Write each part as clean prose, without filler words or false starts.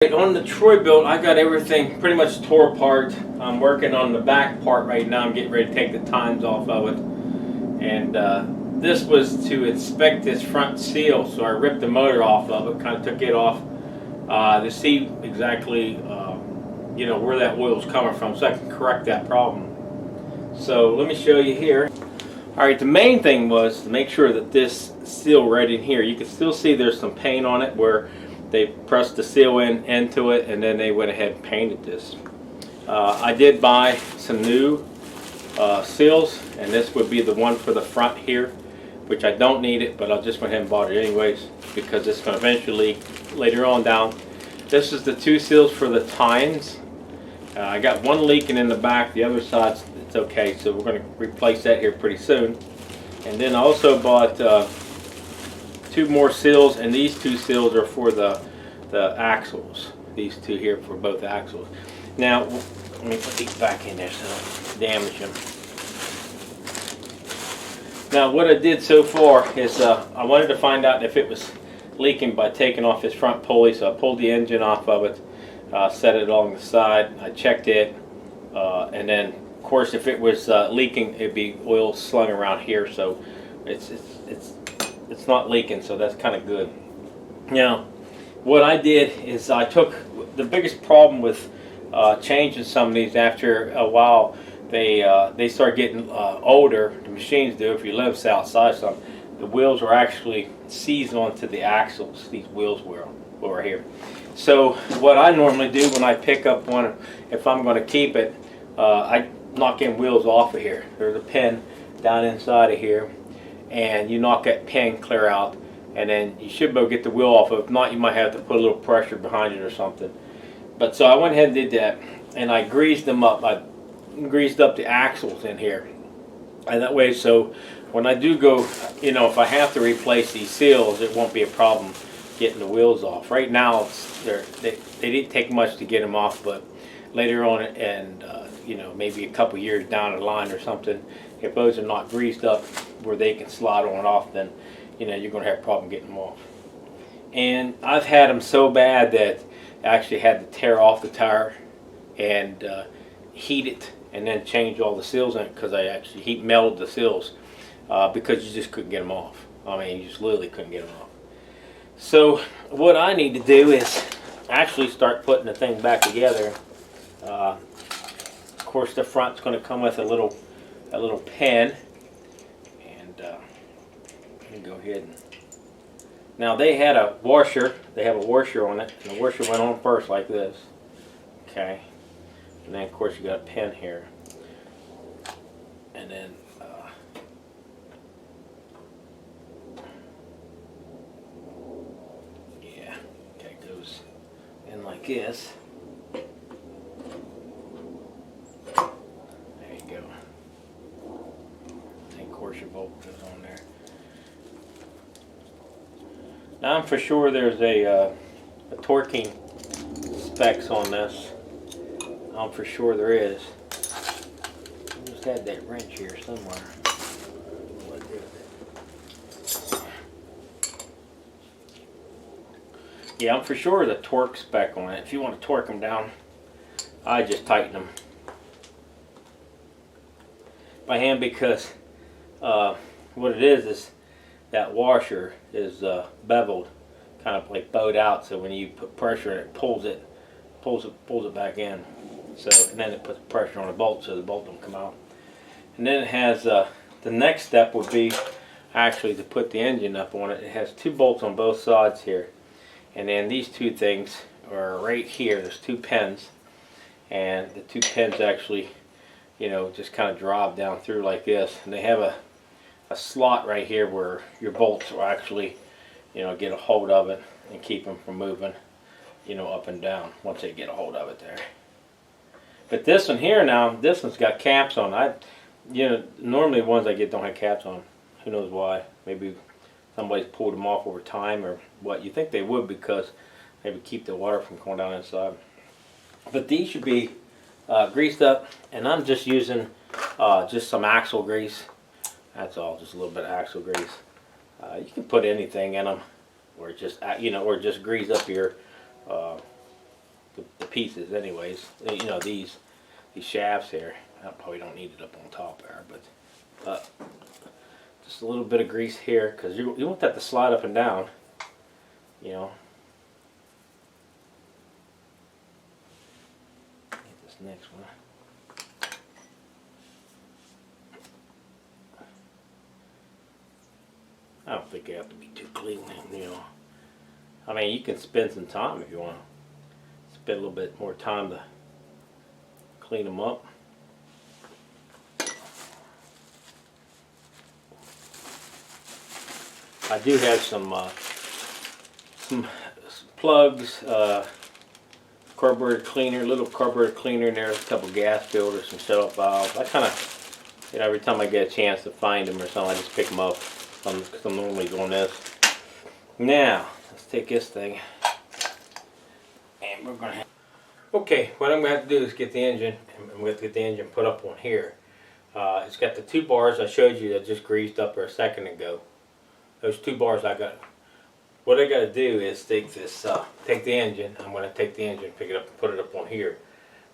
On the Troy-Bilt, I got everything pretty much tore apart. I'm working on the back part right now. I'm getting ready to take the tines off of it. And this was to inspect this front seal. So I ripped the motor off of it, kind of took it off to see exactly where that oil's coming from so I can correct that problem. So let me show you here. Alright, the main thing was to make sure that this seal right in here, you can still see there's some paint on it where they pressed the seal into it, and then they went ahead and painted this. I did buy some new seals, and this would be the one for the front here, which I don't need it, but I just went ahead and bought it anyways because it's going to eventually leak later on down. This is the two seals for the tines. I got one leaking in the back, the other side it's okay, so we're going to replace that here pretty soon. And then I also bought two more seals, and these two seals are for the axles. These two here for both axles. Now let me put these back in there so I don't damage them. Now what I did so far is I wanted to find out if it was leaking by taking off this front pulley, so I pulled the engine off of it, set it along the side, I checked it, and then of course if it was leaking it'd be oil slung around here, so it's not leaking, so that's kind of good. Now what I did is I took the biggest problem with changing some of these. After a while they start getting older, the machines do. If you live south side some, the wheels are actually seized onto the axles. These wheels were over here. So what I normally do when I pick up one, if I'm going to keep it, I knock in wheels off of here. There's a pin down inside of here, and you knock that pin clear out, and then you should be able to get the wheel off. If not, you might have to put a little pressure behind it or something. But so I went ahead and did that, and I greased them up. I greased up the axles in here, and that way, so when I do go, if I have to replace these seals, it won't be a problem getting the wheels off. Right now, they didn't take much to get them off, but later on, and maybe a couple years down the line or something, if those are not greased up where they can slide on and off, then you're going to have a problem getting them off. And I've had them so bad that I actually had to tear off the tire and heat it and then change all the seals in it, because I actually heat melted the seals because you just couldn't get them off. I mean, you just literally couldn't get them off. So what I need to do is actually start putting the thing back together. Of course, the front's going to come with a little pin, and let me go ahead and. Now they had a washer. They have a washer on it, and the washer went on first like this. Okay, and then of course you got a pin here, and then yeah, okay, it goes in like this. Your bolt goes on there. Now I'm for sure there's a torquing specs on this. I'm for sure there is. I just had that wrench here somewhere. What did it? Yeah, I'm for sure the torque spec on it. If you want to torque them down, I just tighten them by hand, because what it is that washer is beveled, kind of like bowed out, so when you put pressure in it, pulls it back in. So, and then it puts pressure on the bolt so the bolt don't come out. And then it has the next step would be actually to put the engine up on it. It has two bolts on both sides here, and then these two things are right here. There's two pins, and the two pins actually just kind of drop down through like this, and they have a slot right here where your bolts will actually get a hold of it and keep them from moving up and down once they get a hold of it there. But this one here now, this one's got caps on. Normally the ones I get don't have caps on. Who knows why? Maybe somebody's pulled them off over time or what. You think they would, because they would keep the water from going down inside. But these should be greased up, and I'm just using just some axle grease. That's all, just a little bit of axle grease. You can put anything in them, or just or just grease up your pieces anyways. You know, these shafts here, I probably don't need it up on top there, but just a little bit of grease here, because you want that to slide up and down, you know. Get this next one. I don't think they have to be too clean, you know. I mean, you can spend some time if you want to spend a little bit more time to clean them up. I do have some plugs, carburetor cleaner, little carburetor cleaner in there, a couple gas filters, some shut-off valves. I kind of, you know, every time I get a chance to find them or something, I just pick them up because I'm normally doing this. Now, let's take this thing, and we're going to have... Okay, what I'm going to have to do is get the engine, and I'm going to get the engine put up on here. It's got the 2 bars I showed you that just greased up there a second ago. Those 2 bars I got. What I got to do is take this, take the engine. I'm going to take the engine, pick it up, and put it up on here.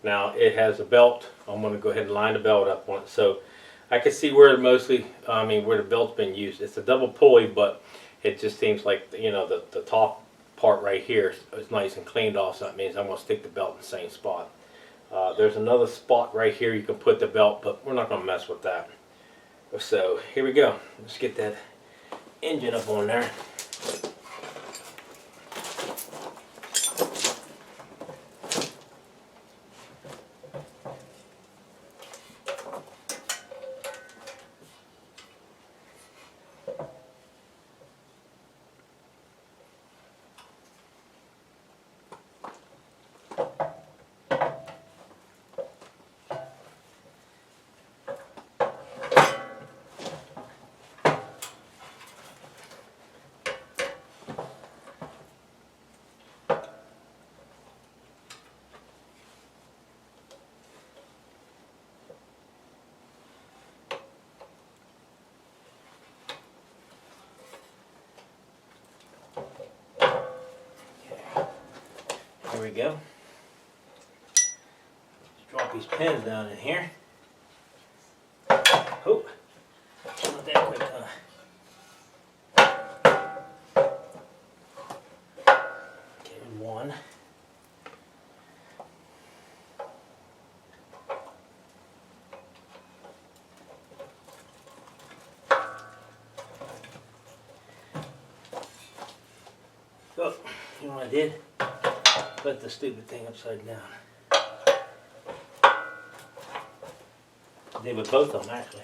Now it has a belt. I'm going to go ahead and line the belt up on it, so I can see where mostly, where the belt's been used. It's a double pulley, but it just seems like, you know, the top part right here is nice and cleaned off. So that means I'm going to stick the belt in the same spot. There's another spot right here you can put the belt, but we're not going to mess with that. So here we go. Let's get that engine up on there. Here we go. Let's drop these pins down in here. Oh, not that quick, huh? Okay, 1. Oh, you know what I did? Put the stupid thing upside down. I did with both of them, actually.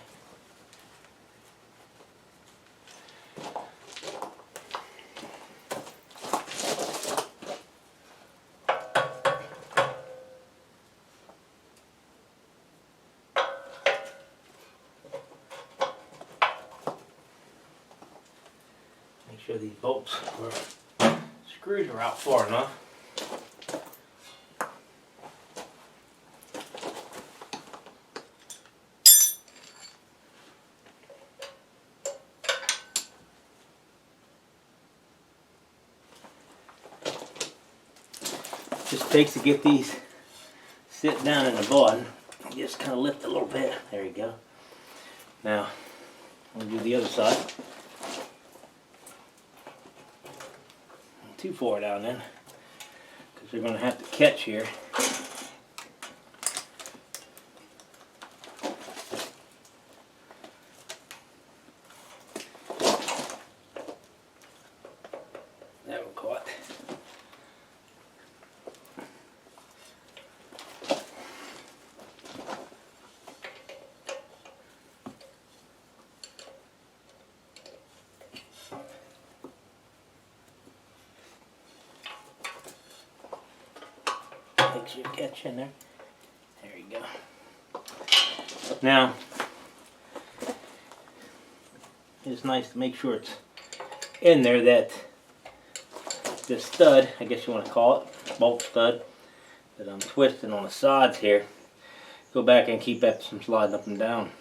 Make sure these bolts or screws are out far enough. Just takes to get these sit down in the bottom. Just kind of lift a little bit. There you go. Now, we'll do the other side. Not too far down then, because they're going to have to catch here. That one caught. Make sure you catch in there. There you go. Now, it's nice to make sure it's in there that this stud, I guess you want to call it, bolt stud, that I'm twisting on the sides here. Go back and keep that from sliding up and down.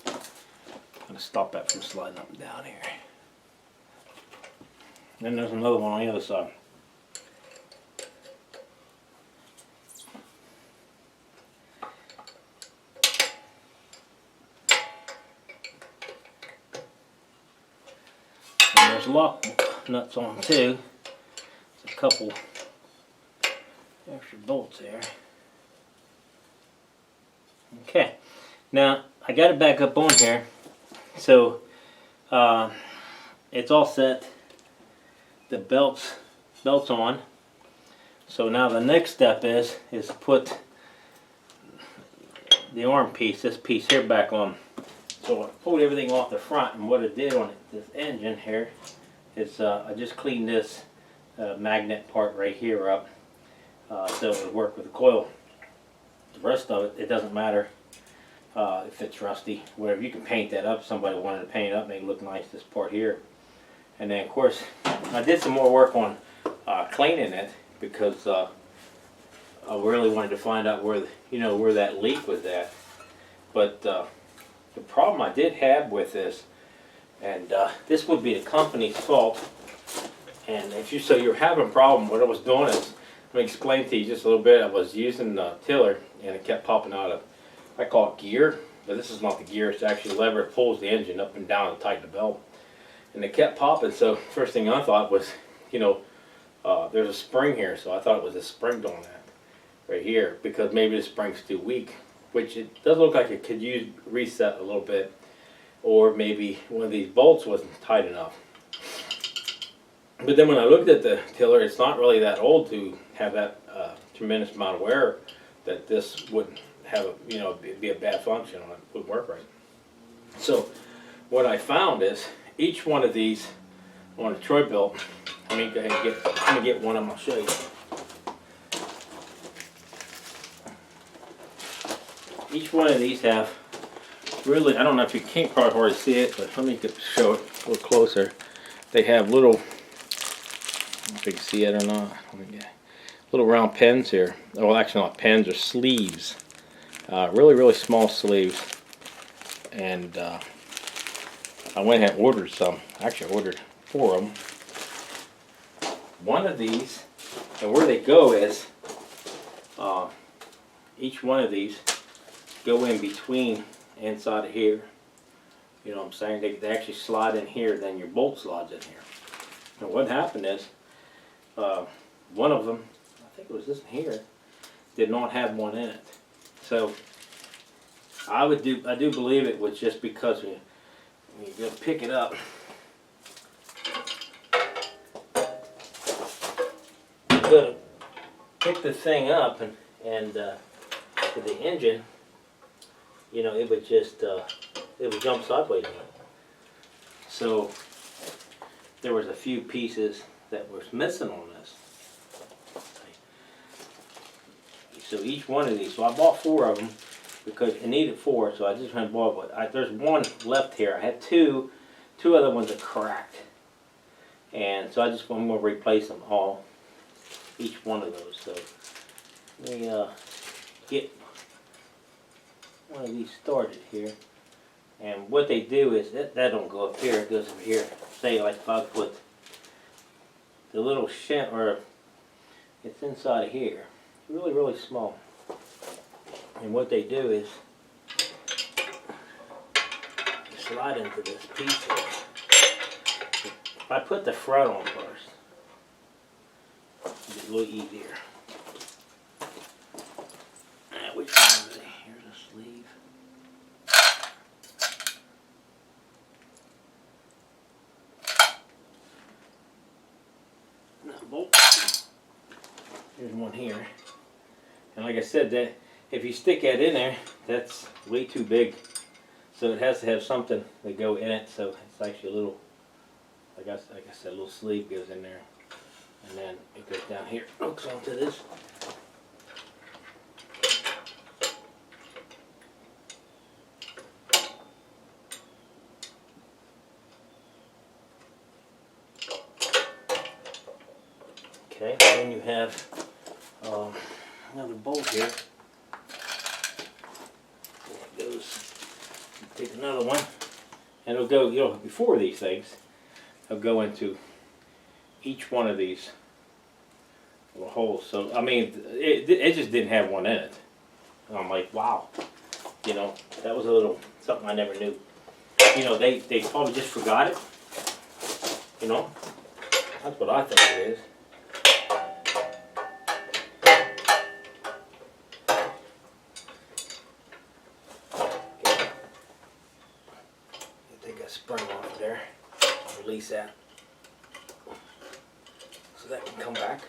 I'm going to stop that from sliding up and down here. Then there's another one on the other side. And there's lock nuts on too. There's a couple extra bolts there. Okay, now I got it back up on here, so it's all set. The belt's on. So now the next step is to put the arm piece, this piece here, back on. So I pulled everything off the front, and what I did on this engine here is I just cleaned this magnet part right here up so it would work with the coil. The rest of it, it doesn't matter if it's rusty, whatever. You can paint that up. Somebody wanted to paint it up, make it look nice, this part here. And then of course I did some more work on cleaning it, because I really wanted to find out where where that leak was at. But the problem I did have with this, and this would be the company's fault, and if you're having a problem, what I was doing is, let me explain to you just a little bit. I was using the tiller, and it kept popping out of, I call it gear, but this is not the gear, it's actually a lever that pulls the engine up and down to tighten the belt. And it kept popping, so first thing I thought was, there's a spring here, so I thought it was a spring doing that right here, because maybe the spring's too weak, which it does look like it could use reset a little bit, or maybe one of these bolts wasn't tight enough. But then when I looked at the tiller, it's not really that old to have that tremendous amount of wear that this wouldn't have be a bad function on it, wouldn't work right. So what I found is each one of these on a Troy-Bilt, let me go ahead and get one of them, I'll show you. Each one of these have really, I don't know if you can't probably hardly see it, but let me show it a little closer. They have little, I don't know if you can see it or not, little round pens here. Well, actually not pens, or sleeves. Really small sleeves. And I went ahead and ordered some. Actually, I ordered 4 of them. One of these, and where they go is, each one of these go in between inside of here. You know what I'm saying? They actually slide in here, then your bolt slides in here. And what happened is, one of them, I think it was this one here, did not have one in it. So I do believe it was just because when you go pick it up, you go to pick the thing up, and for the engine, it would just it would jump sideways on it. So there was a few pieces that was missing on this. So each one of these, so I bought 4 of them because it needed 4, so I just went and bought one. There's one left here. I had two other ones are cracked, and so I'm going to replace them all, each one of those. So let me get one of these started here. And what they do is that don't go up here, it goes over here. Say like if I put the little shim, or it's inside of here, really small. And what they do is slide into this piece here. If I put the front on first, it's a little easier. Which one is it? Here's a sleeve. Another bolt. Here's one here. And like I said, that if you stick that in there, that's way too big. So it has to have something to go in it. So it's actually a little, like I said, a little sleeve goes in there. And then it goes down here, hooks onto this. Okay, and then you have another bolt here. It goes, take another one, and it'll go, before these things, it'll go into each one of these little holes. So I mean, it just didn't have one in it. And I'm like, wow, you know, that was a little something I never knew. You know, they probably just forgot it. You know, that's what I think it is. Take a spring off of there, release that, so that can come back.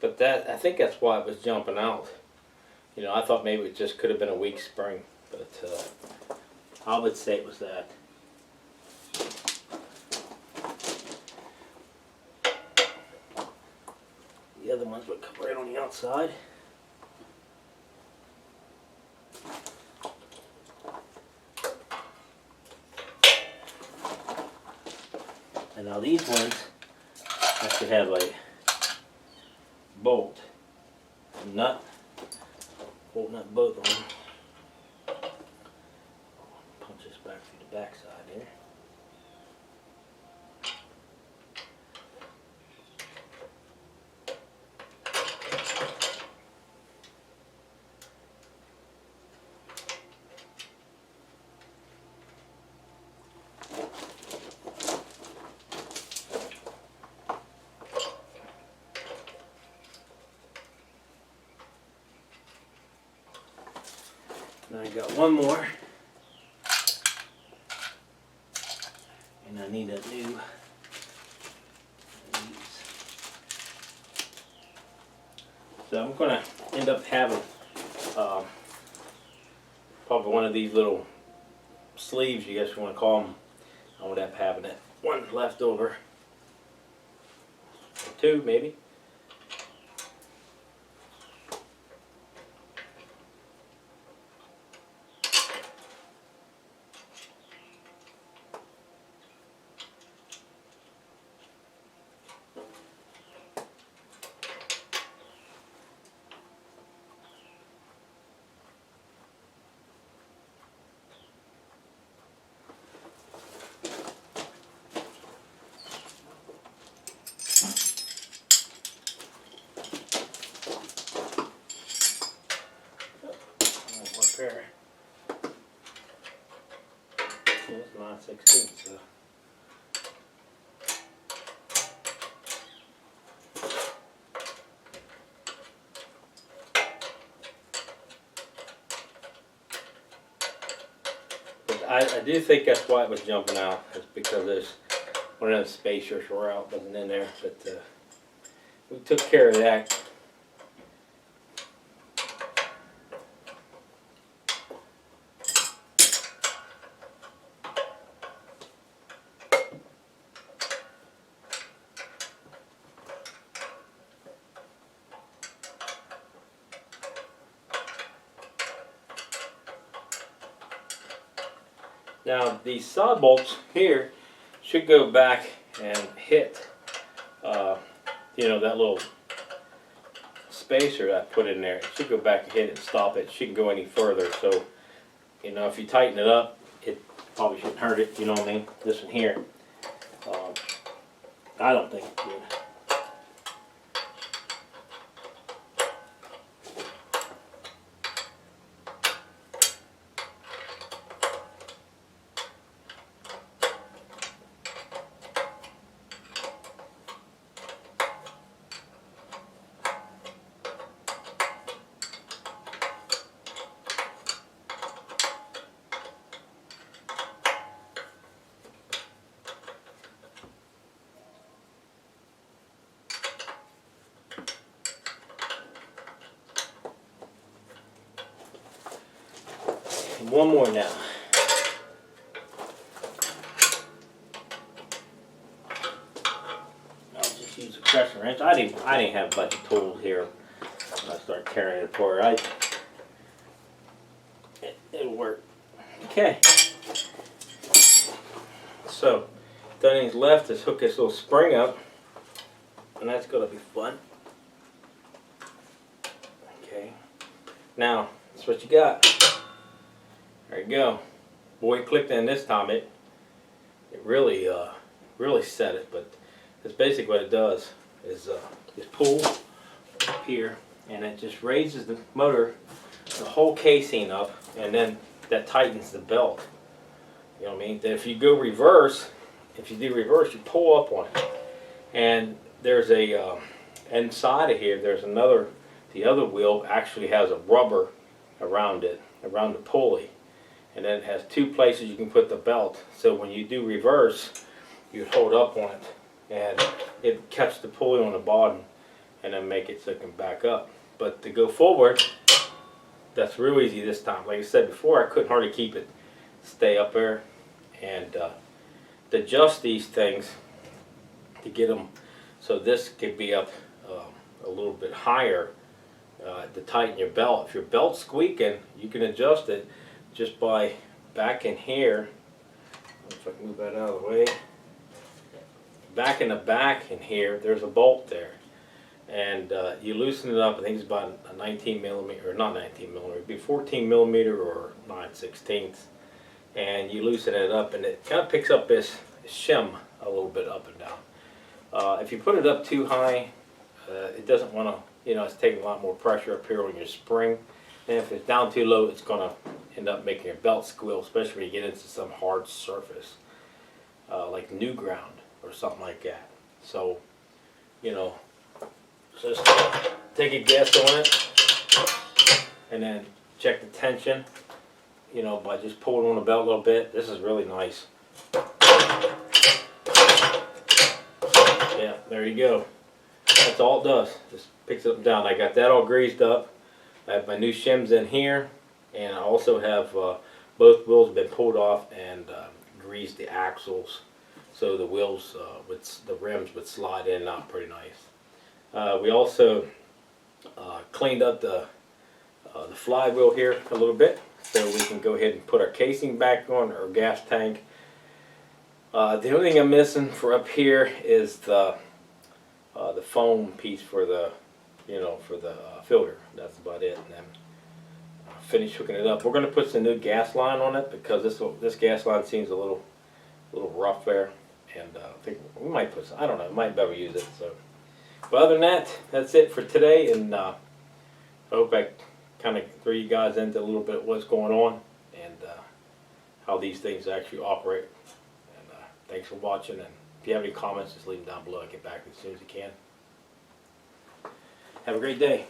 But that, I think that's why it was jumping out. You know, I thought maybe it just could have been a weak spring, but I would say it was that. The other ones would come right on the outside. And now these ones have to have a bolt, a nut, bolt nut both of them. Punch this back through the back side here. Now I got one more, and I need a new. So I'm going to end up having probably one of these little sleeves, you guys want to call them. I would end up having that one left over, or two maybe. Pair. It's 9/16, so. But I do think that's why it was jumping out. It's because there's one of those spacers were out, wasn't in there. But we took care of that. Now these sod bolts here should go back and hit, you know, that little spacer I put in there. It should go back and hit it and stop it. It shouldn't go any further. So, you know, if you tighten it up, it probably shouldn't hurt it. You know what I mean? This one here, I don't think it would. One more now. I'll just use a pressure wrench. I didn't have a bunch of tools here when I start carrying it apart. It'll work. Okay. So, the only thing left is hook this little spring up, and that's going to be fun. Okay, now that's what you got. There you go. Boy, it clicked in this time. It really really set it, but that's basically what it does is just pull up here, and it just raises the motor, the whole casing up, and then that tightens the belt. You know what I mean? If you go reverse, if you do reverse, you pull up on it, and there's a inside of here. There's another. The other wheel actually has a rubber around it, around the pulley, and then it has two places you can put the belt. So when you do reverse, you hold up on it, and it catch the pulley on the bottom, and then make it so it can back up. But to go forward, that's real easy this time. Like I said before, I couldn't hardly keep it stay up there, and to adjust these things to get them so this could be up a little bit higher to tighten your belt. If your belt's squeaking, you can adjust it just by back in here. If I can move that out of the way. Back in the back in here, there's a bolt there, and you loosen it up. I think it's about a 19 millimeter, or not 19 millimeter, it'd be 14 millimeter or 9/16, and you loosen it up, and it kind of picks up this shim a little bit up and down. If you put it up too high, it doesn't want to. You know, it's taking a lot more pressure up here on your spring, and if it's down too low, it's going to end up making your belt squeal, especially when you get into some hard surface like new ground or something like that. So, you know, just take a guess on it, and then check the tension, you know, by just pulling on the belt a little bit. This is really nice. Yeah, there you go. That's all it does. Just picks it up and down. I got that all greased up. I have my new shims in here, and I also have both wheels been pulled off and greased the axles, so the wheels the rims would slide in and out pretty nice. We also cleaned up the flywheel here a little bit, so we can go ahead and put our casing back on, our gas tank. The only thing I'm missing for up here is the foam piece for the, you know, for the filter. That's about it. And then finish hooking it up. We're going to put some new gas line on it because this gas line seems a little rough there, and I think we might put some, I don't know, might better use it. So, but other than that, that's it for today, and I hope I kind of threw you guys into a little bit of what's going on and how these things actually operate. And thanks for watching, and if you have any comments, just leave them down below. I'll get back as soon as you can. Have a great day.